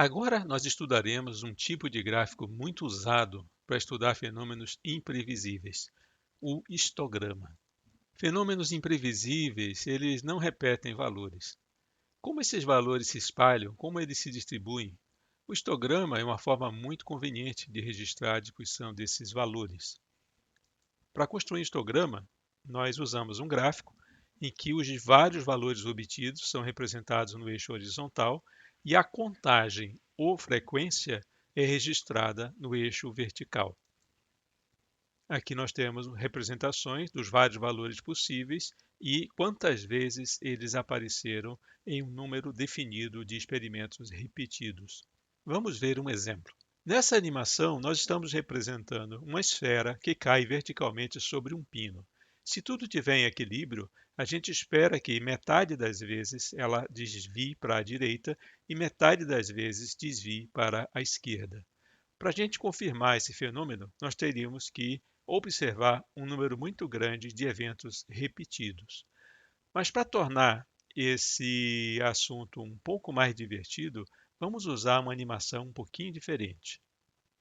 Agora nós estudaremos um tipo de gráfico muito usado para estudar fenômenos imprevisíveis, o histograma. Fenômenos imprevisíveis, eles não repetem valores. Como esses valores se espalham, como eles se distribuem? O histograma é uma forma muito conveniente de registrar a distribuição desses valores. Para construir um histograma, nós usamos um gráfico em que os vários valores obtidos são representados no eixo horizontal e a contagem ou frequência é registrada no eixo vertical. Aqui nós temos representações dos vários valores possíveis e quantas vezes eles apareceram em um número definido de experimentos repetidos. Vamos ver um exemplo. Nessa animação, nós estamos representando uma esfera que cai verticalmente sobre um pino. Se tudo estiver em equilíbrio, a gente espera que metade das vezes ela desvie para a direita e metade das vezes desvie para a esquerda. Para a gente confirmar esse fenômeno, nós teríamos que observar um número muito grande de eventos repetidos. Mas para tornar esse assunto um pouco mais divertido, vamos usar uma animação um pouquinho diferente.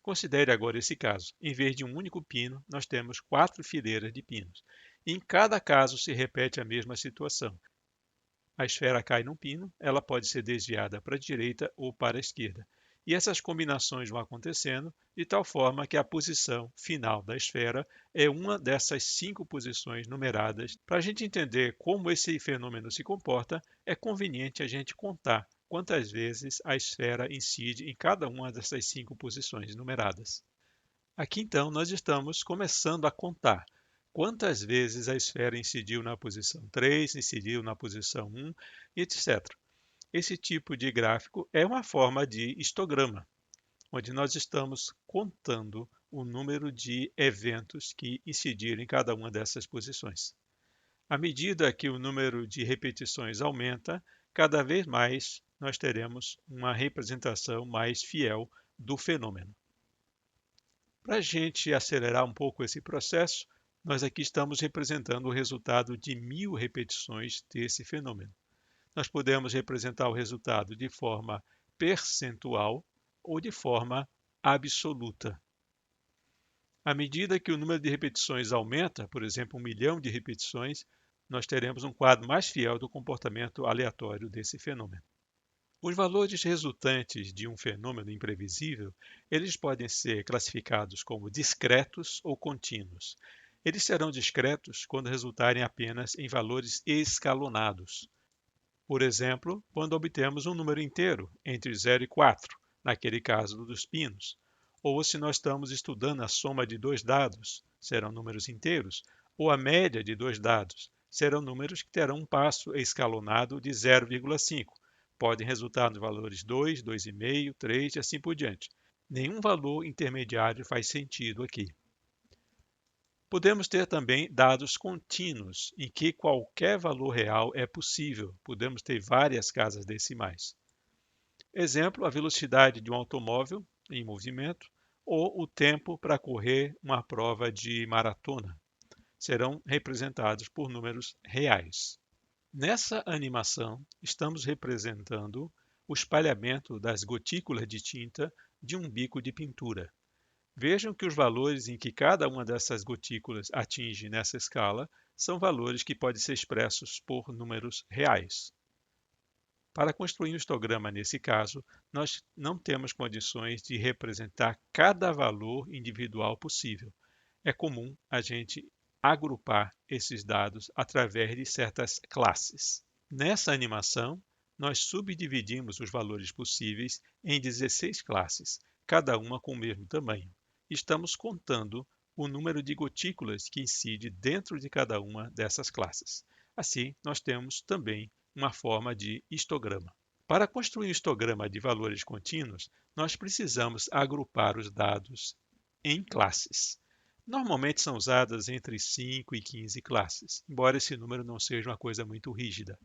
Considere agora esse caso. Em vez de um único pino, nós temos 4 fileiras de pinos. Em cada caso se repete a mesma situação. A esfera cai num pino, ela pode ser desviada para a direita ou para a esquerda. E essas combinações vão acontecendo de tal forma que a posição final da esfera é uma dessas 5 posições numeradas. Para a gente entender como esse fenômeno se comporta, é conveniente a gente contar quantas vezes a esfera incide em cada uma dessas 5 posições numeradas. Aqui então nós estamos começando a contar quantas vezes a esfera incidiu na posição 3, incidiu na posição 1, etc. Esse tipo de gráfico é uma forma de histograma, onde nós estamos contando o número de eventos que incidiram em cada uma dessas posições. À medida que o número de repetições aumenta, cada vez mais nós teremos uma representação mais fiel do fenômeno. Para a gente acelerar um pouco esse processo, nós aqui estamos representando o resultado de 1000 repetições desse fenômeno. Nós podemos representar o resultado de forma percentual ou de forma absoluta. À medida que o número de repetições aumenta, por exemplo, 1 milhão de repetições, nós teremos um quadro mais fiel do comportamento aleatório desse fenômeno. Os valores resultantes de um fenômeno imprevisível, eles podem ser classificados como discretos ou contínuos. Eles serão discretos quando resultarem apenas em valores escalonados. Por exemplo, quando obtemos um número inteiro entre 0 e 4, naquele caso dos pinos. Ou se nós estamos estudando a soma de dois dados, serão números inteiros, ou a média de dois dados, serão números que terão um passo escalonado de 0,5. Podem resultar nos valores 2, 2,5, 3 e assim por diante. Nenhum valor intermediário faz sentido aqui. Podemos ter também dados contínuos, em que qualquer valor real é possível. Podemos ter várias casas decimais. Exemplo, a velocidade de um automóvel em movimento ou o tempo para correr uma prova de maratona. Serão representados por números reais. Nessa animação, estamos representando o espalhamento das gotículas de tinta de um bico de pintura. Vejam que os valores em que cada uma dessas gotículas atinge nessa escala são valores que podem ser expressos por números reais. Para construir um histograma nesse caso, nós não temos condições de representar cada valor individual possível. É comum a gente agrupar esses dados através de certas classes. Nessa animação, nós subdividimos os valores possíveis em 16 classes, cada uma com o mesmo tamanho. Estamos contando o número de gotículas que incide dentro de cada uma dessas classes. Assim, nós temos também uma forma de histograma. Para construir um histograma de valores contínuos, nós precisamos agrupar os dados em classes. Normalmente são usadas entre 5 e 15 classes, embora esse número não seja uma coisa muito rígida.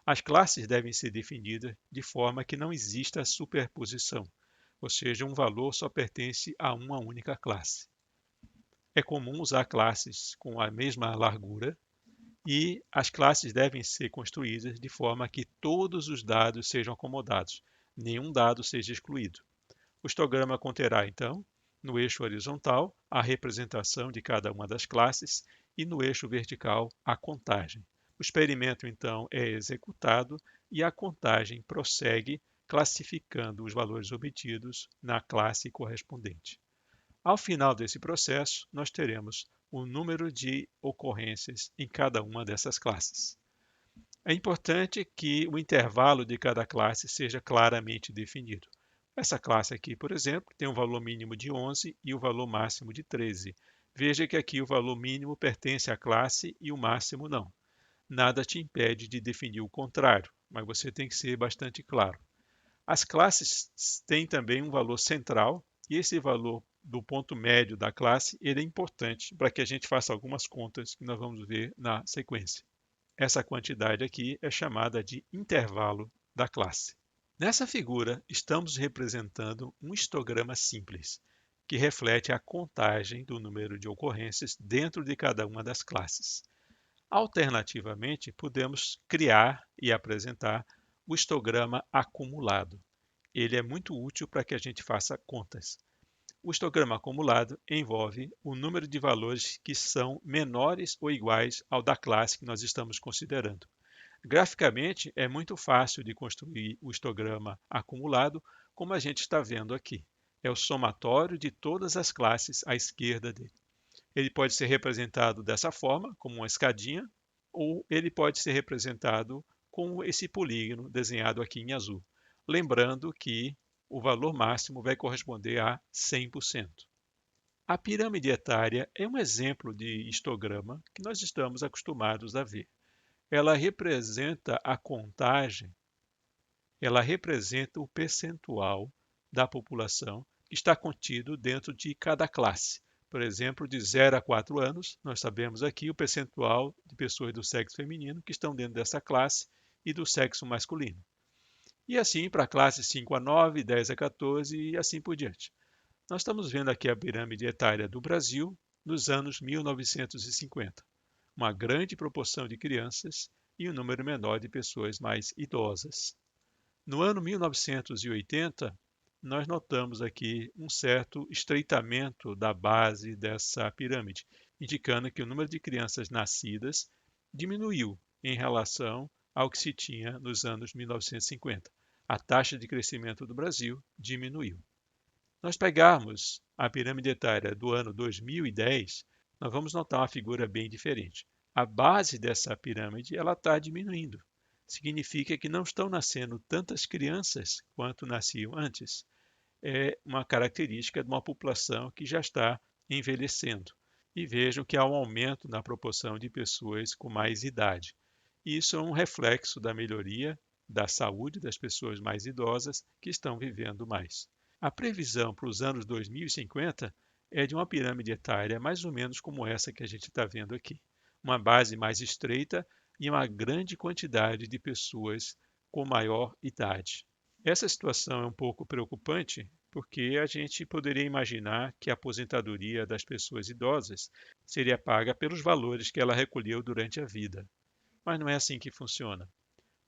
As classes devem ser definidas de forma que não exista superposição, ou seja, um valor só pertence a uma única classe. É comum usar classes com a mesma largura e as classes devem ser construídas de forma que todos os dados sejam acomodados. nenhum dado seja excluído. O histograma conterá, então, no eixo horizontal, a representação de cada uma das classes e no eixo vertical, a contagem. O experimento, então, é executado e a contagem prossegue, classificando os valores obtidos na classe correspondente. Ao final desse processo, nós teremos o número de ocorrências em cada uma dessas classes. É importante que o intervalo de cada classe seja claramente definido. Essa classe aqui, por exemplo, tem um valor mínimo de 11 e o valor máximo de 13. Veja que aqui o valor mínimo pertence à classe e o máximo não. Nada te impede de definir o contrário, mas você tem que ser bastante claro. As classes têm também um valor central e esse valor do ponto médio da classe ele é importante para que a gente faça algumas contas que nós vamos ver na sequência. Essa quantidade aqui é chamada de intervalo da classe. Nessa figura, estamos representando um histograma simples, que reflete a contagem do número de ocorrências dentro de cada uma das classes. Alternativamente, podemos criar e apresentar o histograma acumulado. Ele é muito útil para que a gente faça contas. O histograma acumulado envolve o número de valores que são menores ou iguais ao da classe que nós estamos considerando. Graficamente, é muito fácil de construir o histograma acumulado, como a gente está vendo aqui. É o somatório de todas as classes à esquerda dele. Ele pode ser representado dessa forma, como uma escadinha, ou ele pode ser representado com esse polígono desenhado aqui em azul. Lembrando que o valor máximo vai corresponder a 100%. A pirâmide etária é um exemplo de histograma que nós estamos acostumados a ver. Ela representa a contagem, ela representa o percentual da população que está contido dentro de cada classe. Por exemplo, de 0 a 4 anos, nós sabemos aqui o percentual de pessoas do sexo feminino que estão dentro dessa classe e do sexo masculino. E assim para a classe 5 a 9, 10 a 14 e assim por diante. Nós estamos vendo aqui a pirâmide etária do Brasil nos anos 1950. Uma grande proporção de crianças e um número menor de pessoas mais idosas. No ano 1980, nós notamos aqui um certo estreitamento da base dessa pirâmide, indicando que o número de crianças nascidas diminuiu em relação ao que se tinha nos anos 1950. A taxa de crescimento do Brasil diminuiu. Nós pegarmos a pirâmide etária do ano 2010, nós vamos notar uma figura bem diferente. A base dessa pirâmide ela está diminuindo. Significa que não estão nascendo tantas crianças quanto nasciam antes. É uma característica de uma população que já está envelhecendo. E vejam que há um aumento na proporção de pessoas com mais idade. Isso é um reflexo da melhoria da saúde das pessoas mais idosas que estão vivendo mais. A previsão para os anos 2050 é de uma pirâmide etária mais ou menos como essa que a gente está vendo aqui. Uma base mais estreita e uma grande quantidade de pessoas com maior idade. Essa situação é um pouco preocupante porque a gente poderia imaginar que a aposentadoria das pessoas idosas seria paga pelos valores que ela recolheu durante a vida. Mas não é assim que funciona.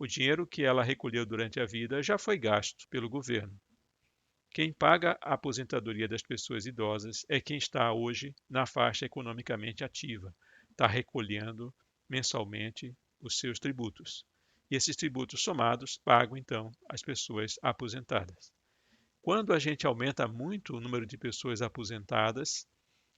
O dinheiro que ela recolheu durante a vida já foi gasto pelo governo. Quem paga a aposentadoria das pessoas idosas é quem está hoje na faixa economicamente ativa, está recolhendo mensalmente os seus tributos. E esses tributos somados pagam então as pessoas aposentadas. Quando a gente aumenta muito o número de pessoas aposentadas,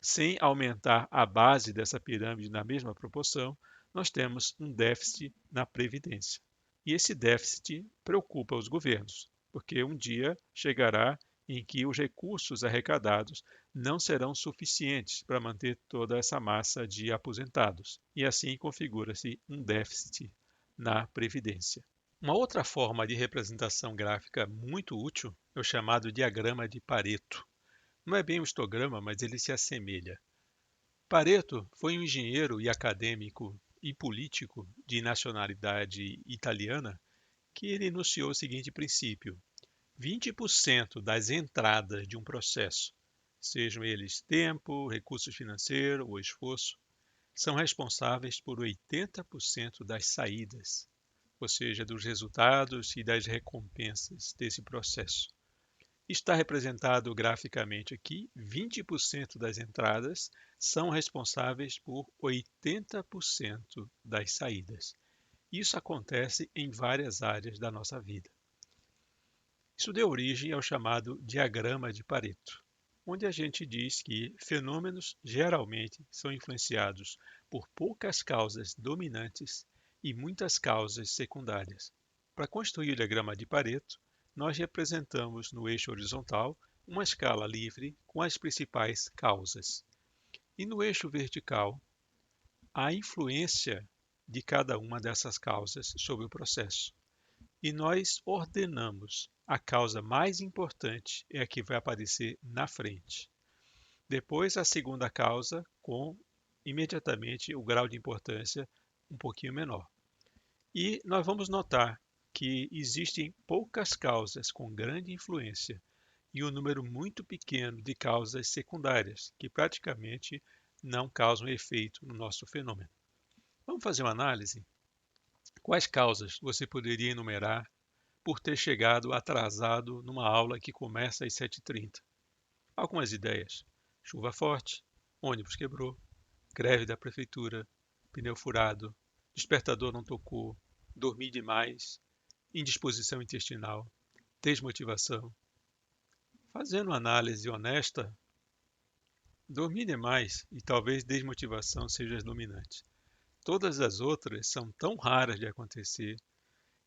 sem aumentar a base dessa pirâmide na mesma proporção, nós temos um déficit na previdência. E esse déficit preocupa os governos, porque um dia chegará em que os recursos arrecadados não serão suficientes para manter toda essa massa de aposentados, e assim configura-se um déficit na previdência. Uma outra forma de representação gráfica muito útil é o chamado diagrama de Pareto. Não é bem um histograma, mas ele se assemelha. Pareto foi um engenheiro e acadêmico e político de nacionalidade italiana que ele enunciou o seguinte princípio: 20% das entradas de um processo, sejam eles tempo, recursos financeiros ou esforço, são responsáveis por 80% das saídas. ou seja, dos resultados e das recompensas desse processo. Está representado graficamente aqui: 20% das entradas são responsáveis por 80% das saídas. Isso acontece em várias áreas da nossa vida. Isso deu origem ao chamado diagrama de Pareto, onde a gente diz que fenômenos geralmente são influenciados por poucas causas dominantes e muitas causas secundárias. Para construir o diagrama de Pareto, nós representamos no eixo horizontal uma escala livre com as principais causas. E no eixo vertical, a influência de cada uma dessas causas sobre o processo. E nós ordenamos. A causa mais importante é a que vai aparecer na frente. Depois, a segunda causa, com imediatamente o grau de importância um pouquinho menor. E nós vamos notar que existem poucas causas com grande influência e um número muito pequeno de causas secundárias, que praticamente não causam efeito no nosso fenômeno. Vamos fazer uma análise? Quais causas você poderia enumerar por ter chegado atrasado numa aula que começa às 7h30? Algumas ideias: chuva forte, ônibus quebrou, greve da prefeitura, pneu furado, despertador não tocou, dormi demais, indisposição intestinal, desmotivação. Fazendo uma análise honesta, dormir demais e talvez desmotivação sejam as dominantes. Todas as outras são tão raras de acontecer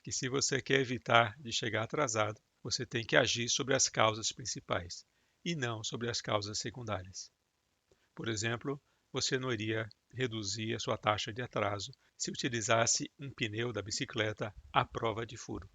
que, se você quer evitar de chegar atrasado, você tem que agir sobre as causas principais e não sobre as causas secundárias. Por exemplo, você não iria reduzir a sua taxa de atraso se utilizasse um pneu da bicicleta à prova de furo.